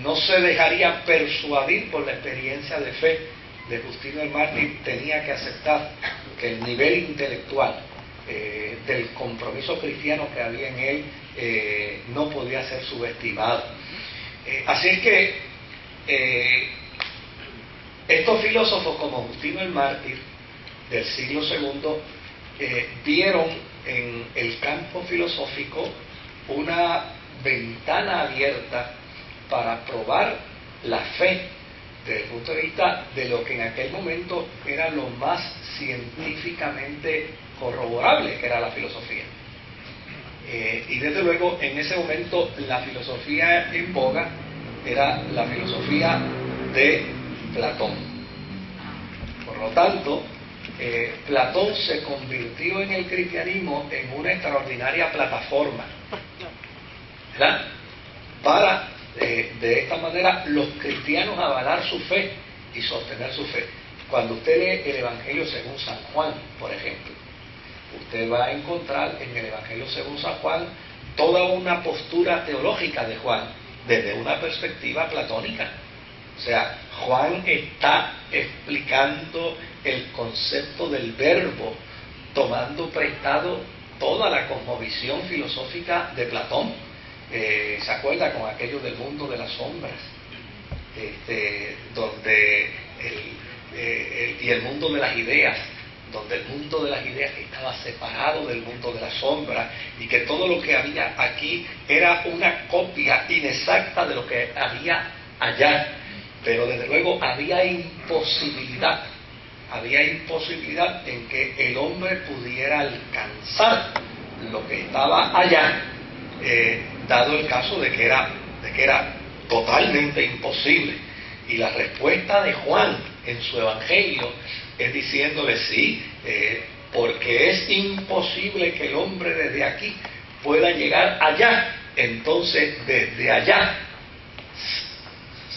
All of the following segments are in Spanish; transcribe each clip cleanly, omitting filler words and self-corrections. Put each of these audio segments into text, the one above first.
no se dejaría persuadir por la experiencia de fe de Justino el Mártir, tenía que aceptar que el nivel intelectual del compromiso cristiano que había en él no podía ser subestimado. Así es que estos filósofos como Justino el Mártir del siglo II vieron en el campo filosófico una ventana abierta para probar la fe desde el punto de vista de lo que en aquel momento era lo más científicamente corroborable, que era la filosofía. Y desde luego en ese momento la filosofía en boga era la filosofía de Platón. Por lo tanto, Platón se convirtió en el cristianismo en una extraordinaria plataforma, ¿verdad?, para de esta manera los cristianos avalar su fe y sostener su fe. Cuando usted lee el Evangelio según San Juan, por ejemplo, usted va a encontrar en el Evangelio según San Juan toda una postura teológica de Juan desde una perspectiva platónica. O sea, Juan está explicando el concepto del verbo, tomando prestado toda la cosmovisión filosófica de Platón. ¿Se acuerda con aquello del mundo de las sombras? Donde y el mundo de las ideas, donde el mundo de las ideas estaba separado del mundo de las sombras, y que todo lo que había aquí era una copia inexacta de lo que había allá. Pero desde luego había imposibilidad en que el hombre pudiera alcanzar lo que estaba allá, dado el caso de que era totalmente imposible. Y la respuesta de Juan en su Evangelio es diciéndole sí, porque es imposible que el hombre desde aquí pueda llegar allá, entonces desde allá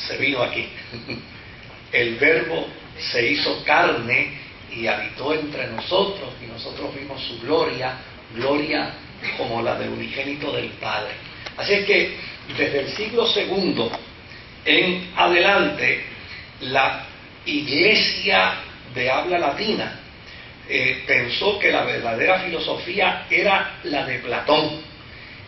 se vino aquí. El verbo se hizo carne y habitó entre nosotros, y nosotros vimos su gloria como la del unigénito del Padre. Así es que desde el siglo II en adelante, la Iglesia de habla latina pensó que la verdadera filosofía era la de Platón,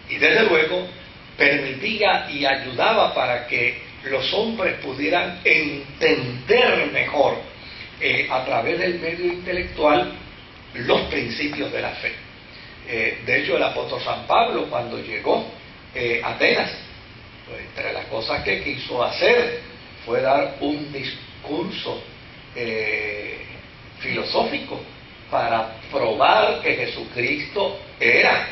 y desde luego permitía y ayudaba para que los hombres pudieran entender mejor a través del medio intelectual los principios de la fe. De hecho, el apóstol San Pablo, cuando llegó a Atenas, pues, entre las cosas que quiso hacer fue dar un discurso filosófico para probar que Jesucristo era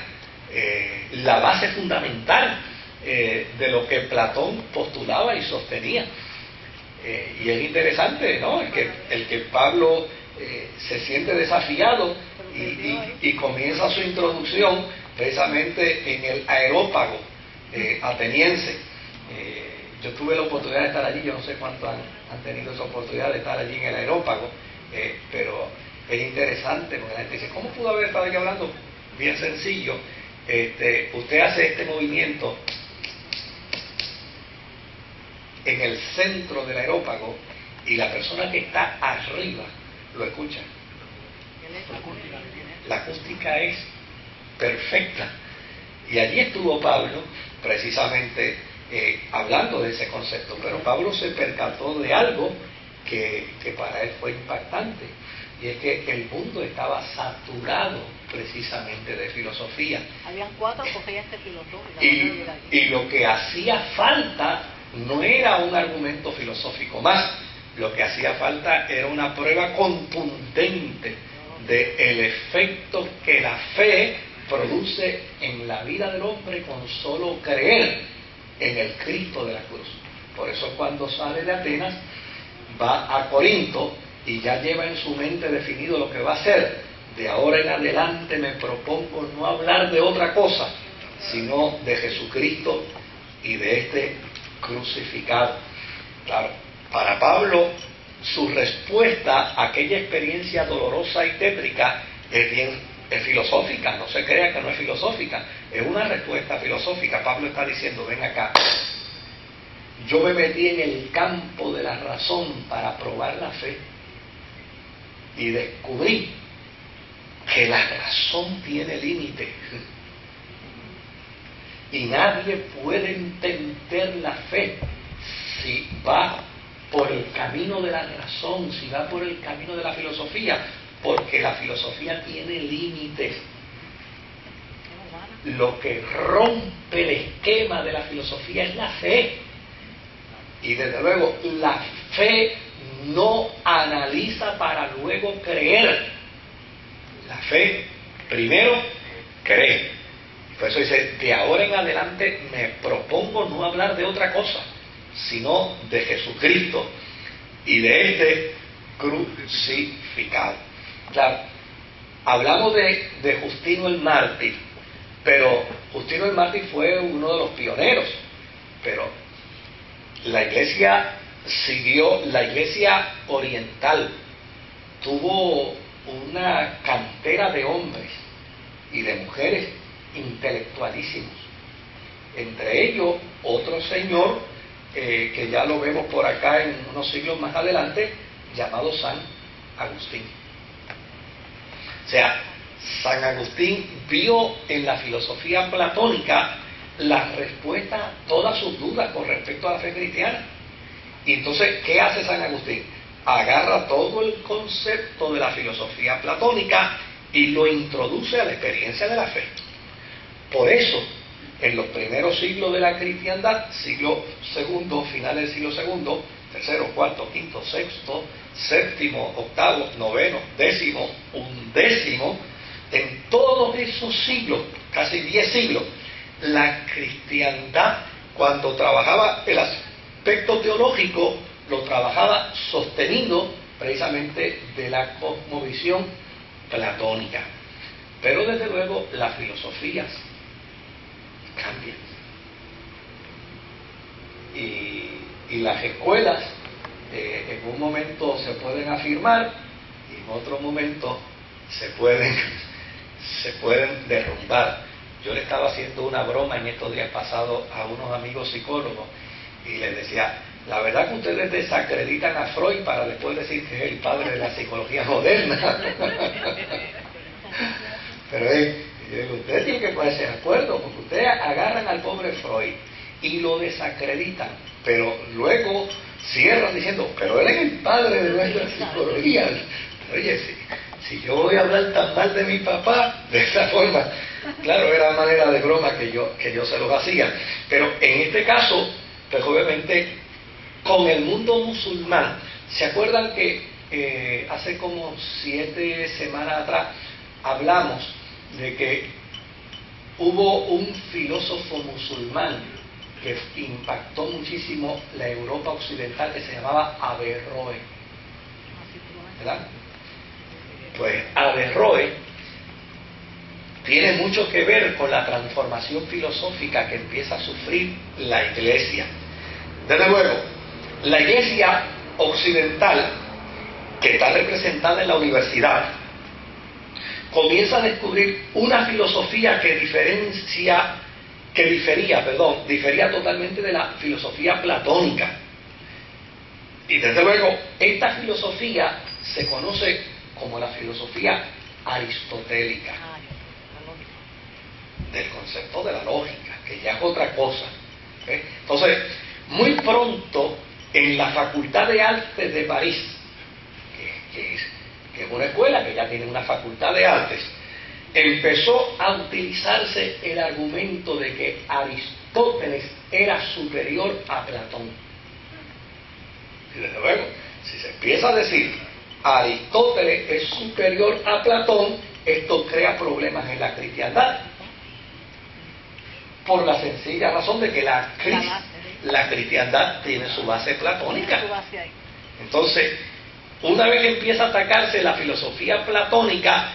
la base fundamental de lo que Platón postulaba y sostenía. Y es interesante, ¿no?, el que Pablo se siente desafiado y comienza su introducción precisamente en el Areópago ateniense. Yo tuve la oportunidad de estar allí, yo no sé cuántos han tenido esa oportunidad de estar allí en el Areópago, pero es interesante porque la gente dice, ¿cómo pudo haber estado aquí hablando? Bien sencillo, usted hace este movimiento en el centro del Areópago y la persona que está arriba lo escucha. La acústica es perfecta. Y allí estuvo Pablo precisamente hablando de ese concepto, pero Pablo se percató de algo que para él fue impactante, y es que el mundo estaba saturado precisamente de filosofía. Habían 4 corrientes filosóficas. Y lo que hacía falta no era un argumento filosófico más, lo que hacía falta era una prueba contundente del efecto que la fe produce en la vida del hombre con solo creer en el Cristo de la cruz. Por eso cuando sale de Atenas va a Corinto y ya lleva en su mente definido lo que va a hacer. De ahora en adelante me propongo no hablar de otra cosa sino de Jesucristo y de este crucificado. Claro, para Pablo su respuesta a aquella experiencia dolorosa y tétrica es filosófica. No se crea que no es filosófica, es una respuesta filosófica. Pablo está diciendo, ven acá, yo me metí en el campo de la razón para probar la fe y descubrí que la razón tiene límite y nadie puede entender la fe si va por el camino de la razón, si va por el camino de la filosofía, porque la filosofía tiene límites. Lo que rompe el esquema de la filosofía es la fe. Y desde luego, la fe no analiza para luego creer. La fe, primero, cree. Por eso dice, de ahora en adelante me propongo no hablar de otra cosa, sino de Jesucristo y de este crucificado. Claro, hablamos de Justino el Mártir, pero Justino el Mártir fue uno de los pioneros, pero la iglesia siguió, la iglesia oriental tuvo una cantera de hombres y de mujeres intelectualísimos, entre ellos otro señor que ya lo vemos por acá en unos siglos más adelante, llamado San Agustín. O sea, San Agustín vio en la filosofía platónica la respuesta a todas sus dudas con respecto a la fe cristiana. Y entonces, ¿qué hace San Agustín? Agarra todo el concepto de la filosofía platónica y lo introduce a la experiencia de la fe. Por eso, en los primeros siglos de la cristiandad, siglo segundo, finales del siglo segundo, tercero, cuarto, quinto, sexto, séptimo, octavo, noveno, décimo, undécimo, en todos esos siglos, casi 10 siglos, la cristiandad, cuando trabajaba el aspecto teológico, lo trabajaba sostenido precisamente de la cosmovisión platónica. Pero desde luego las filosofías cambian. Y las escuelas en un momento se pueden afirmar y en otro momento se pueden derrumbar. Yo le estaba haciendo una broma en estos días pasados a unos amigos psicólogos y les decía, la verdad que ustedes desacreditan a Freud para después decir que es el padre de la psicología moderna. Pero ustedes tienen que ponerse de acuerdo, porque ustedes agarran al pobre Freud y lo desacreditan, pero luego cierran diciendo, pero él es el padre de nuestra psicología. Oye, si yo voy a hablar tan mal de mi papá, de esa forma, claro, era manera de broma que yo se los hacía. Pero en este caso, pues obviamente, con el mundo musulmán, ¿se acuerdan que hace como 7 semanas atrás hablamos de que hubo un filósofo musulmán que impactó muchísimo la Europa occidental que se llamaba Averroes? ¿Verdad? Pues Averroes tiene mucho que ver con la transformación filosófica que empieza a sufrir la Iglesia. Desde luego, la Iglesia occidental, que está representada en la universidad, comienza a descubrir una filosofía que difería totalmente de la filosofía platónica. Y desde luego, esta filosofía se conoce como la filosofía aristotélica, del concepto de la lógica, que ya es otra cosa. Entonces, muy pronto, en la Facultad de Artes de París, que es una escuela que ya tiene una facultad de artes, empezó a utilizarse el argumento de que Aristóteles era superior a Platón. Y desde luego, si se empieza a decir Aristóteles es superior a Platón, esto crea problemas en la cristiandad, por la sencilla razón de que la cristiandad tiene su base platónica. Entonces, una vez que empieza a atacarse la filosofía platónica,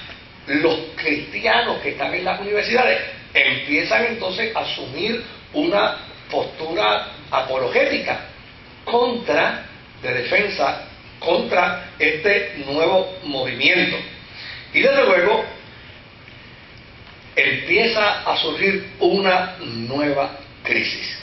los cristianos que están en las universidades empiezan entonces a asumir una postura apologética de defensa contra este nuevo movimiento. Y desde luego empieza a surgir una nueva crisis.